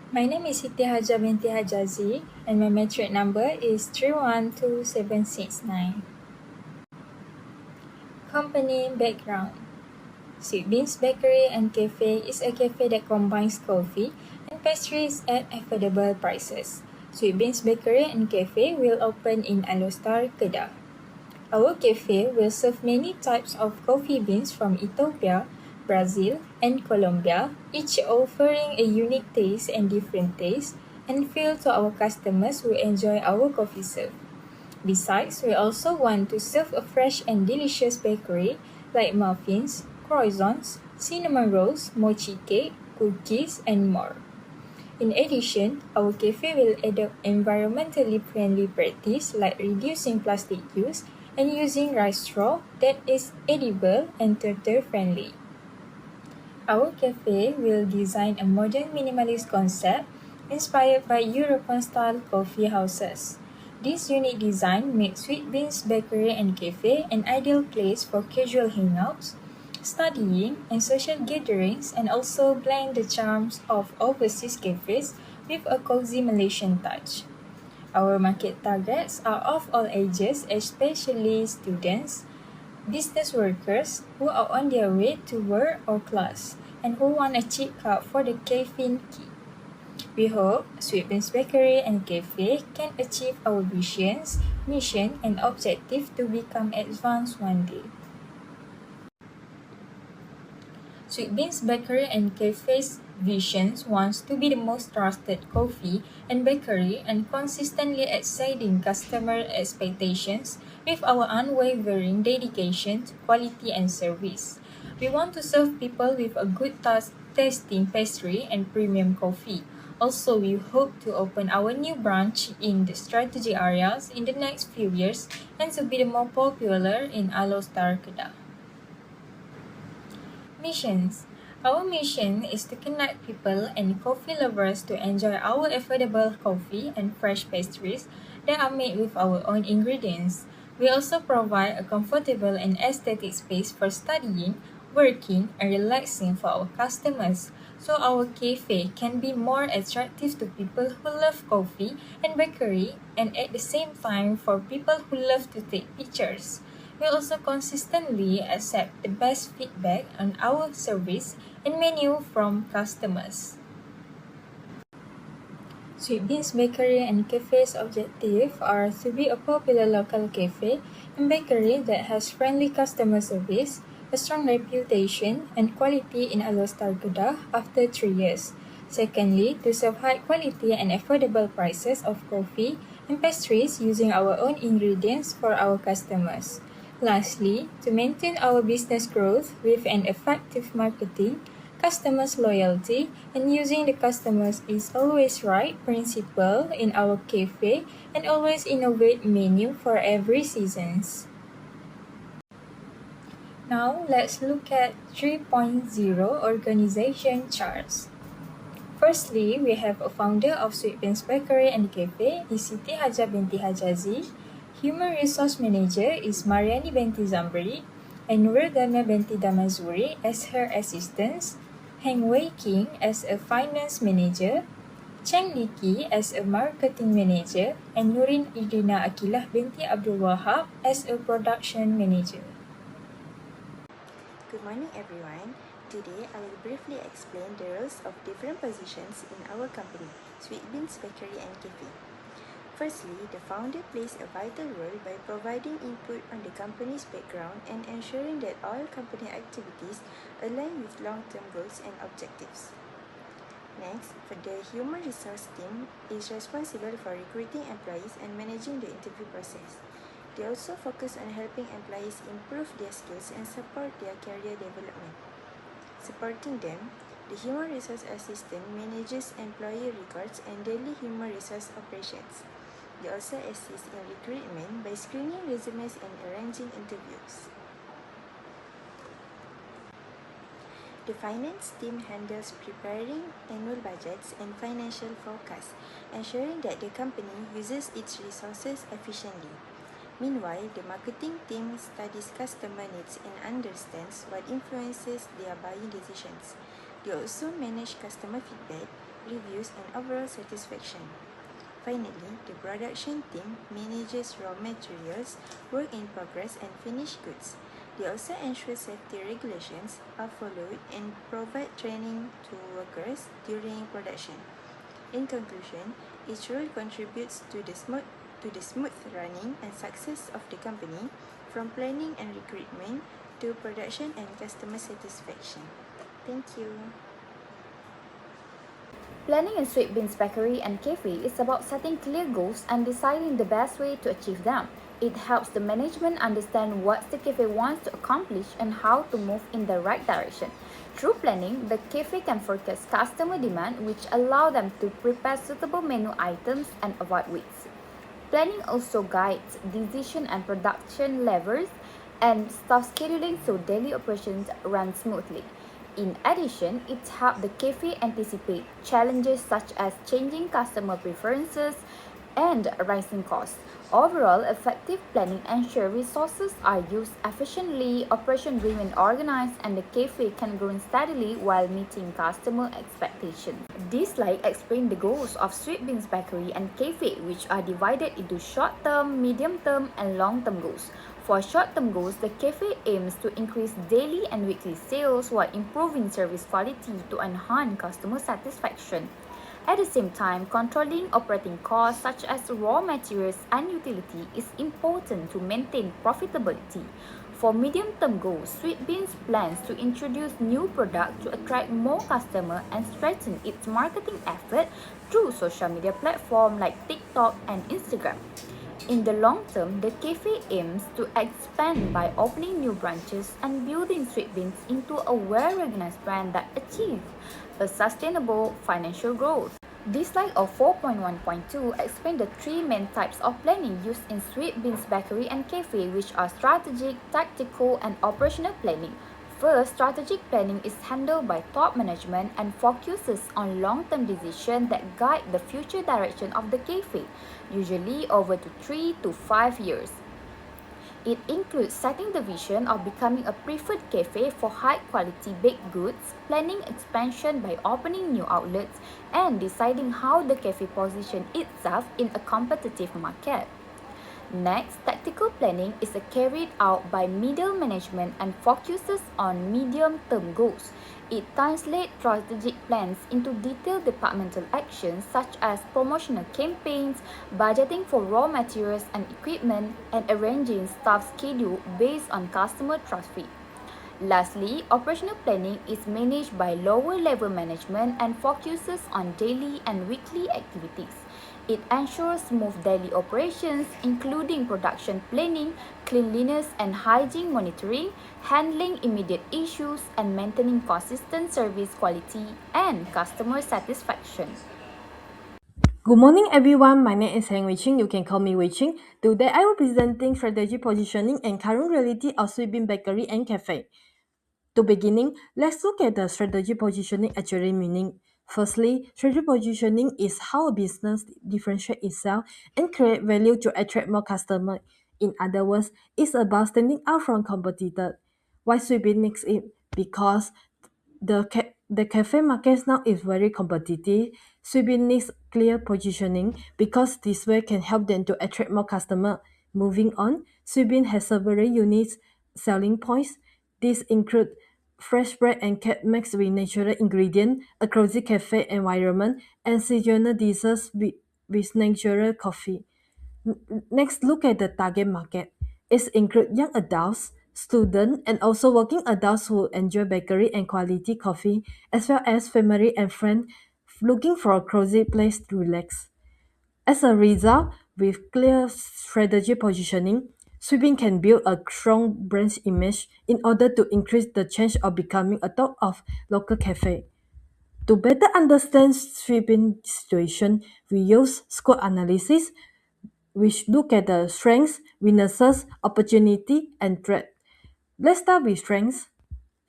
My name is Siti Haja binti Hajazi and my matric number is 312769. Company background. Sweetbeans Bakery and Cafe is a cafe that combines coffee and pastries at affordable prices. Sweetbeans Bakery and Cafe will open in Alostar, Kedah. Our cafe will serve many types of coffee beans from Ethiopia, Brazil, and Colombia, each offering a unique taste and different taste and feel to our customers who enjoy our coffee serve. Besides, we also want to serve a fresh and delicious bakery like muffins, croissants, cinnamon rolls, mochi cake, cookies, and more. In addition, our cafe will adopt environmentally friendly practice like reducing plastic use and using rice straw that is edible and turtle friendly. Our cafe will design a modern minimalist concept inspired by European style coffee houses. This unique design makes Sweetbeans Bakery and Cafe an ideal place for casual hangouts, studying, and social gatherings, and also blend the charms of overseas cafes with a cozy Malaysian touch. Our market targets are of all ages, especially students, business workers who are on their way to work or class, and who want a cheap cup for the caffeine kick. We hope Sweetbeans Bakery and Cafe can achieve our visions, mission, and objective to become advanced one day. Sweetbeans Bakery and Cafe's visions wants to be the most trusted coffee and bakery and consistently exceeding customer expectations with our unwavering dedication to quality and service. We want to serve people with a good tasting pastry and premium coffee. Also, we hope to open our new branch in the strategic areas in the next few years and to be the more popular in Alostar, Kedah. Missions. Our mission is to connect people and coffee lovers to enjoy our affordable coffee and fresh pastries that are made with our own ingredients. We also provide a comfortable and aesthetic space for studying, working, and relaxing for our customers, so our cafe can be more attractive to people who love coffee and bakery and at the same time for people who love to take pictures. We also consistently accept the best feedback on our service and menu from customers. Sweetbeans Bakery and Cafe's objective are to be a popular local cafe and bakery that has friendly customer service, a strong reputation, and quality in Alostar Kedah after 3 years. Secondly, to serve high quality and affordable prices of coffee and pastries using our own ingredients for our customers. Lastly, to maintain our business growth with an effective marketing, customers' loyalty, and using the customers is always right principle in our cafe and always innovate menu for every seasons. Now, let's look at 3.0 organization charts. Firstly, we have a founder of Sweetbeans Bakery and Cafe is Siti Haja binti Hajazi. Human Resource Manager is Mariani binti Zambri and Nurudana binti Damazuri as her assistants, Heng Wei King as a Finance Manager, Cheng Liki as a Marketing Manager, and Nurin Idrina Akilah binti Abdul Wahab as a Production Manager. Good morning everyone. Today I will briefly explain the roles of different positions in our company, Sweetbeans Bakery and Cafe. Firstly, the founder plays a vital role by providing input on the company's background and ensuring that all company activities align with long-term goals and objectives. Next, for the human resource team is responsible for recruiting employees and managing the interview process. They also focus on helping employees improve their skills and support their career development. Supporting them, the human resource assistant manages employee records and daily human resource operations. They also assist in recruitment by screening resumes and arranging interviews. The finance team handles preparing annual budgets and financial forecasts, ensuring that the company uses its resources efficiently. Meanwhile, the marketing team studies customer needs and understands what influences their buying decisions. They also manage customer feedback, reviews, and overall satisfaction. Finally, the production team manages raw materials, work in progress, and finished goods. They also ensure safety regulations are followed and provide training to workers during production. In conclusion, each role contributes to the smooth running and success of the company, from planning and recruitment to production and customer satisfaction. Thank you. Planning a Sweetbeans bakery and cafe is about setting clear goals and deciding the best way to achieve them. It helps the management understand what the cafe wants to accomplish and how to move in the right direction. Through planning, the cafe can forecast customer demand, which allow them to prepare suitable menu items and avoid waste. Planning also guides decision and production levels and staff scheduling so daily operations run smoothly. In addition, it helps the cafe anticipate challenges such as changing customer preferences and rising costs. Overall, effective planning ensures resources are used efficiently, operations remain organized, and the cafe can grow steadily while meeting customer expectations. This slide explains the goals of Sweetbeans Bakery and Cafe, which are divided into short-term, medium-term, and long-term goals. For short-term goals, the cafe aims to increase daily and weekly sales while improving service quality to enhance customer satisfaction. At the same time, controlling operating costs such as raw materials and utility is important to maintain profitability. For medium-term goals, Sweetbeans plans to introduce new products to attract more customers and strengthen its marketing effort through social media platforms like TikTok and Instagram. In the long term, the cafe aims to expand by opening new branches and building Sweetbeans into a well-recognized brand that achieves a sustainable financial growth. This slide of 4.1.2 explains the three main types of planning used in Sweetbeans Bakery and Cafe, which are strategic, tactical, and operational planning. First, strategic planning is handled by top management and focuses on long-term decisions that guide the future direction of the cafe, usually over to 3 to 5 years. It includes setting the vision of becoming a preferred cafe for high-quality baked goods, planning expansion by opening new outlets, and deciding how the cafe positions itself in a competitive market. Next, tactical planning is carried out by middle management and focuses on medium-term goals. It translates strategic plans into detailed departmental actions such as promotional campaigns, budgeting for raw materials and equipment, and arranging staff schedule based on customer traffic. Lastly, operational planning is managed by lower level management and focuses on daily and weekly activities. It ensures smooth daily operations, including production planning, cleanliness and hygiene monitoring, handling immediate issues, and maintaining consistent service quality and customer satisfaction. Good morning, everyone. My name is Heng Wei-Ching. You can call me Wei-Ching. Today, I will presenting strategy positioning and current reality of Sweetbean Bakery and Cafe. To beginning, let's look at the strategy positioning actually meaning. Firstly, strategy positioning is how a business differentiates itself and create value to attract more customers. In other words, it's about standing out from competitors. Why Sweetbean needs it? Because the cafe market now is very competitive. Sweetbean needs clear positioning because this way can help them to attract more customers. Moving on, Sweetbean has several unique selling points. These include fresh bread and cake mixed with natural ingredients, a cozy cafe environment, and seasonal desserts with natural coffee. Next, look at the target market. It includes young adults, students, and also working adults who enjoy bakery and quality coffee, as well as family and friends looking for a cozy place to relax. As a result, with clear strategy positioning, Sweeping can build a strong brand image in order to increase the chance of becoming a top of local cafe. To better understand Sweeping situation, we use SWOT analysis, which look at the strengths, weaknesses, opportunity, and threat. Let's start with strengths.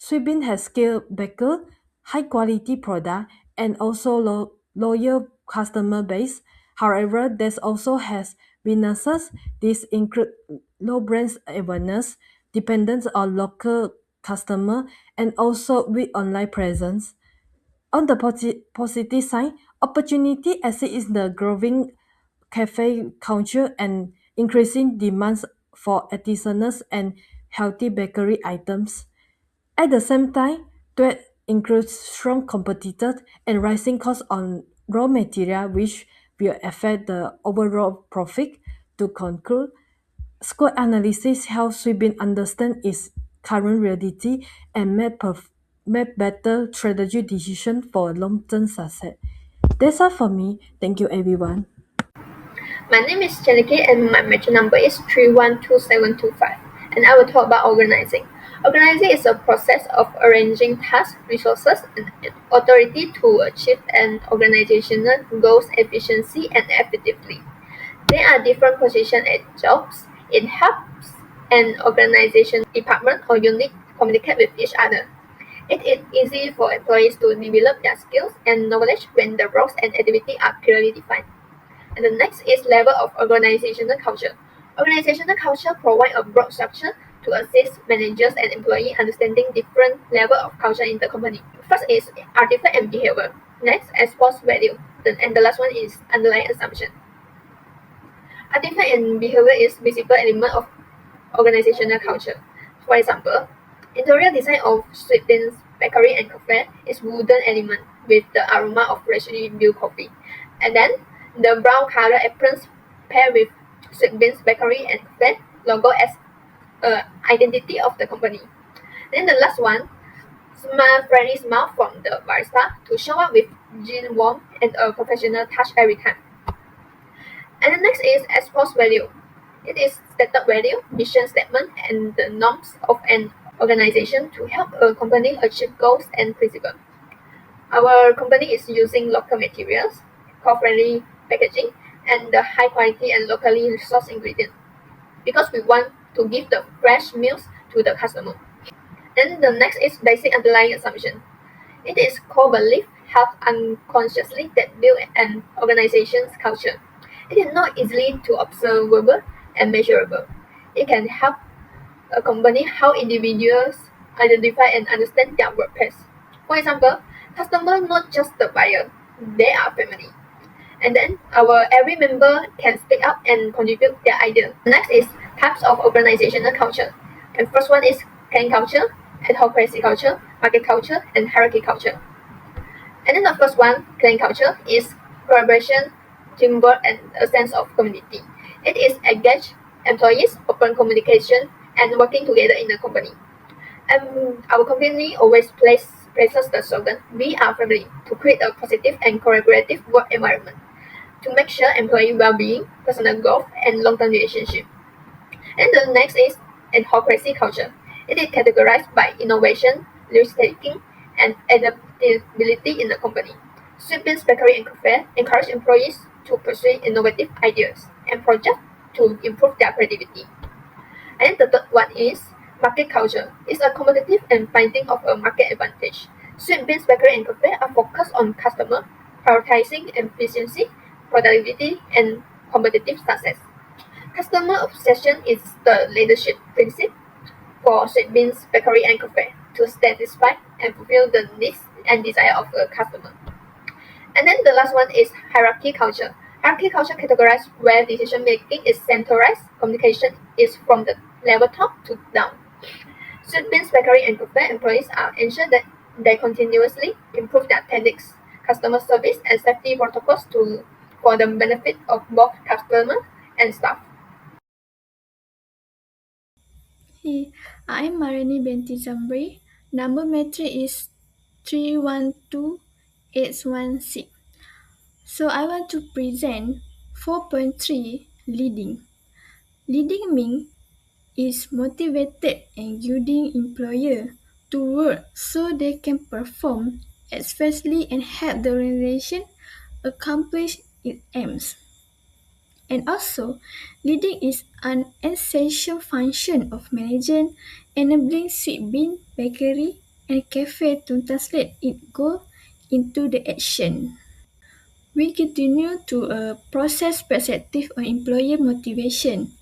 Sweetbean has skilled baker, high quality product, and also loyal customer base. However, this also has weaknesses. These include low brand awareness, dependence on local customer, and also weak online presence. On the positive side, Opportunity exists in the growing cafe culture and increasing demands for artisanals and healthy bakery items. At the same time, threat includes strong competitors and rising costs on raw material, which will affect the overall profit. To conclude, SQUAD analysis helps Sweden understand its current reality and make better strategy decisions for long-term success. That's all for me. Thank you, everyone. My name is Chenike and my match number is 312725, and I will talk about organizing. Organizing is a process of arranging tasks, resources, and authority to achieve an organizational goals efficiently and effectively. There are different positions and jobs. It helps an organization, department, or unit communicate with each other. It is easy for employees to develop their skills and knowledge when the roles and activities are clearly defined. And the next is level of organizational culture. Organizational culture provides a broad structure to assist managers and employees understanding different level of culture in the company. First is artifact and behavior. Next, expose value. And the last one is underlying assumption. Artifact and behavior is visible element of organizational culture. For example, interior design of Sweetbeans Bakery and Cafe is wooden element with the aroma of freshly brewed coffee. And then the brown color aprons paired with Sweetbeans Bakery and Cafe logo as identity of the company. Then the last one, friendly smile from the barista to show up with gin warmth and a professional touch every time. And the next is expose value. It is stated value, mission statement, and the norms of an organization to help a company achieve goals and principles. Our company is using local materials, eco-friendly packaging, and the high quality and locally sourced ingredients because we want to give the fresh meals to the customer. And the next is basic underlying assumption. It is core belief held unconsciously that build an organization's culture. It is not easily to observable and measurable. It can help a company how individuals identify and understand their workplace. For example, customers not just the buyer, they are family. And then our every member can speak up and contribute their idea. Next is types of organizational culture. And first one is clan culture, adhocracy culture, market culture, and hierarchy culture. And then the first one, clan culture, is collaboration, teamwork, and a sense of community. It is engaged employees, open communication, and working together in the company. And our company always places the slogan, "We are family," to create a positive and collaborative work environment, to make sure employee well-being, personal growth, and long-term relationship. And the next is adhocracy culture. It is categorized by innovation, risk-taking, and adaptability in the company. Sweetbeans Bakery and Cafe encourage employees to pursue innovative ideas and projects to improve their creativity. And the third one is market culture. It's a competitive and finding of a market advantage. Sweetbeans Bakery and Cafe are focused on customer, prioritizing efficiency, productivity, and competitive success. Customer obsession is the leadership principle for Sweetbeans Bakery and Cafe to satisfy and fulfill the needs and desire of the customer. And then the last one is hierarchy culture. Hierarchy culture categorized where decision making is centralized, communication is from the level top to down. Sweetbeans Bakery and Cafe employees are ensured that they continuously improve their techniques, customer service, and safety protocols for the benefit of both customer and staff. Hey, I'm Marini Binti Zamri. Number matrix is 312816. So I want to present 4.3 leading. Leading means is motivated and guiding employer to work so they can perform especially and help the organization accomplish its aims. And also, leading is an essential function of management, enabling Sweetbean Bakery and Cafe to translate its goal into the action. We continue to a process perspective on employer motivation.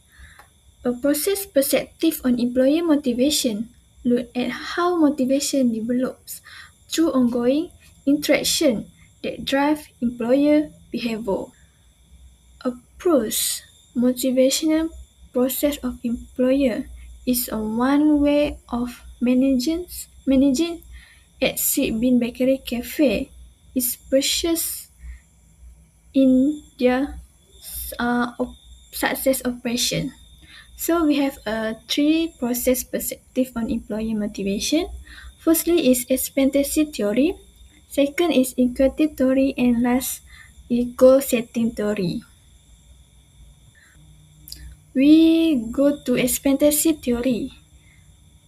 A process perspective on employer motivation look at how motivation develops through ongoing interaction that drive employer behavior. Approach motivational process of employer is one way of managing at Sweetbean Bakery Cafe is precious in their success operation. So we have a three process perspective on employee motivation. Firstly is expectancy theory. Second is equity theory, and last is goal setting theory. We go to expectancy theory.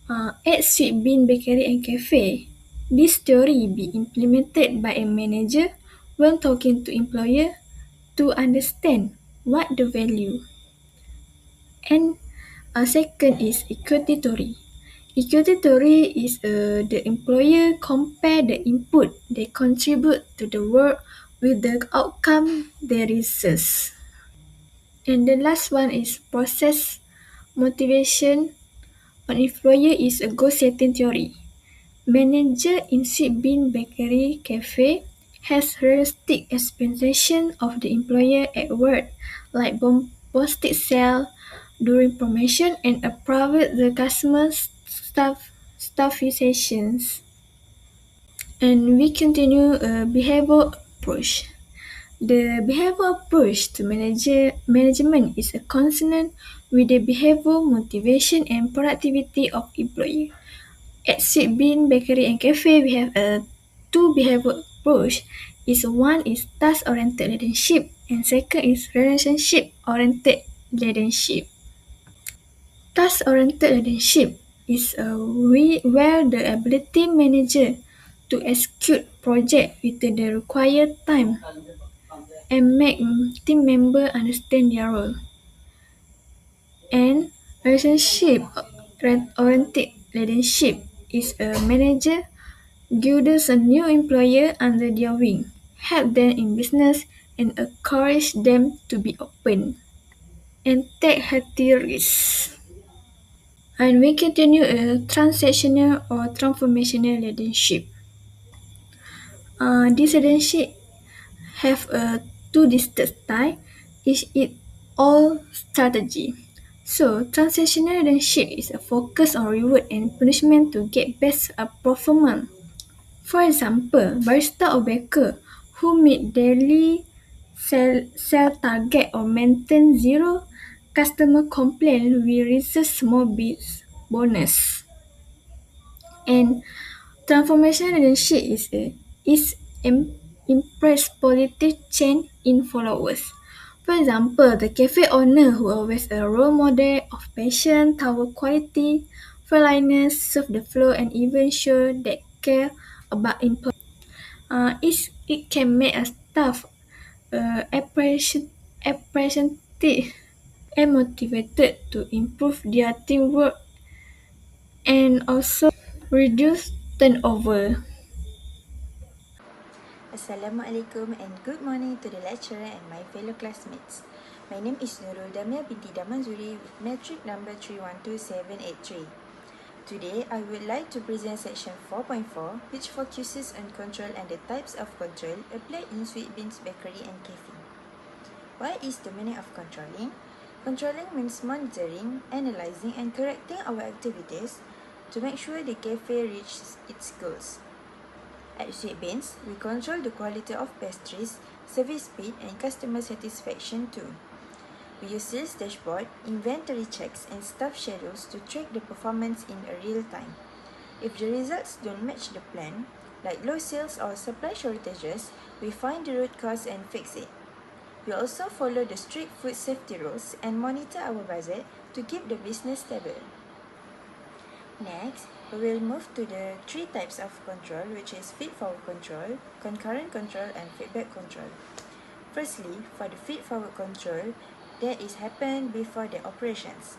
At Sweetbean Bakery and Cafe, this theory be implemented by a manager when talking to employer to understand what the value. And second is equity theory. Equity theory is the employer compare the input they contribute to the work with the outcome they receive. And the last one is process motivation on employer is a goal setting theory. Manager in Sweetbean Bakery Cafe has realistic expectation of the employer at work, like boosted sale during promotion and approve the customer staffizations. And we continue a behavior approach. The behavior approach to management is a consonant with the behavior, motivation, and productivity of employee. At Sweetbean Bakery and Cafe, we have a two behavior approach. One is task-oriented leadership, and second is relationship-oriented leadership. Task-oriented leadership is where the ability manager to execute project within the required time and make team member understand their role. And relationship-oriented leadership is a manager guides a new employer under their wing, help them in business, and encourage them to be open and take healthy risks. And we continue a transactional or transformational leadership. This leadership have a two distinct style, each it all strategy. So transactional leadership is a focus on reward and punishment to get best performance. For example, barista or baker who meet daily sell target or maintain zero customer complaint will receive small bonus. And transformation leadership is impress positive change in followers. For example, the cafe owner who always a role model of passion, tower quality, friendliness, serve the flow, and even show that care about employees. It can make a staff appreciative and motivated to improve their teamwork and also reduce turnover. Assalamualaikum and good morning to the lecturer and my fellow classmates. My name is Nurul Damia binti Damanzuri with metric number 312783. Today, I would like to present section 4.4, which focuses on control and the types of control applied in Sweetbeans Bakery and Cafe. What is the meaning of controlling? Controlling means monitoring, analyzing, and correcting our activities to make sure the cafe reaches its goals. At Sweetbeans, we control the quality of pastries, service speed, and customer satisfaction too. We use sales dashboard, inventory checks, and staff schedules to track the performance in real time. If the results don't match the plan, like low sales or supply shortages, we find the root cause and fix it. We also follow the strict food safety rules and monitor our budget to keep the business stable. Next, we will move to the three types of control, which is feed-forward control, concurrent control, and feedback control. Firstly, for the feed-forward control, that is happen before the operations.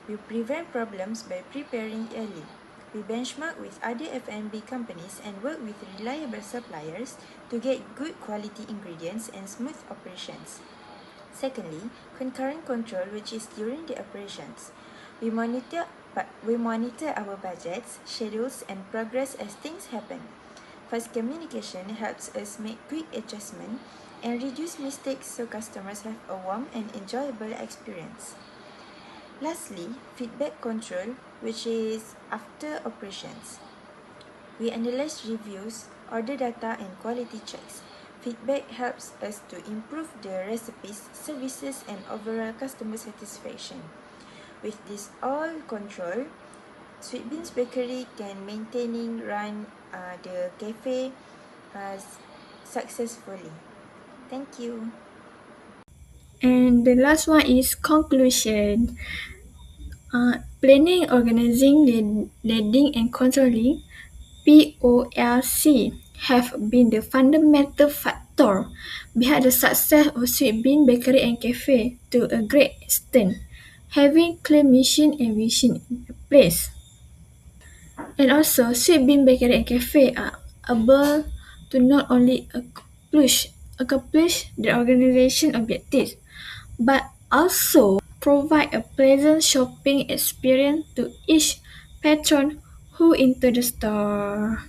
We prevent problems by preparing early. We benchmark with other F&B companies and work with reliable suppliers to get good quality ingredients and smooth operations. Secondly, concurrent control, which is during the operations. We monitor our budgets, schedules, and progress as things happen. Fast communication helps us make quick adjustments and reduce mistakes so customers have a warm and enjoyable experience. Lastly, feedback control, which is after operations. We analyze reviews, order data, and quality checks. Feedback helps us to improve the recipes, services, and overall customer satisfaction. With this all control, Sweetbeans Bakery can maintaining run the cafe successfully. Thank you. And the last one is conclusion. Planning, organizing, leading, and controlling POLC have been the fundamental factor behind the success of Sweetbean Bakery and Cafe to a great extent. Having clear mission and vision in place. And also, Sweetbean Bakery and Cafe are able to not only accomplish the organization objectives, but also provide a pleasant shopping experience to each patron who enter the store.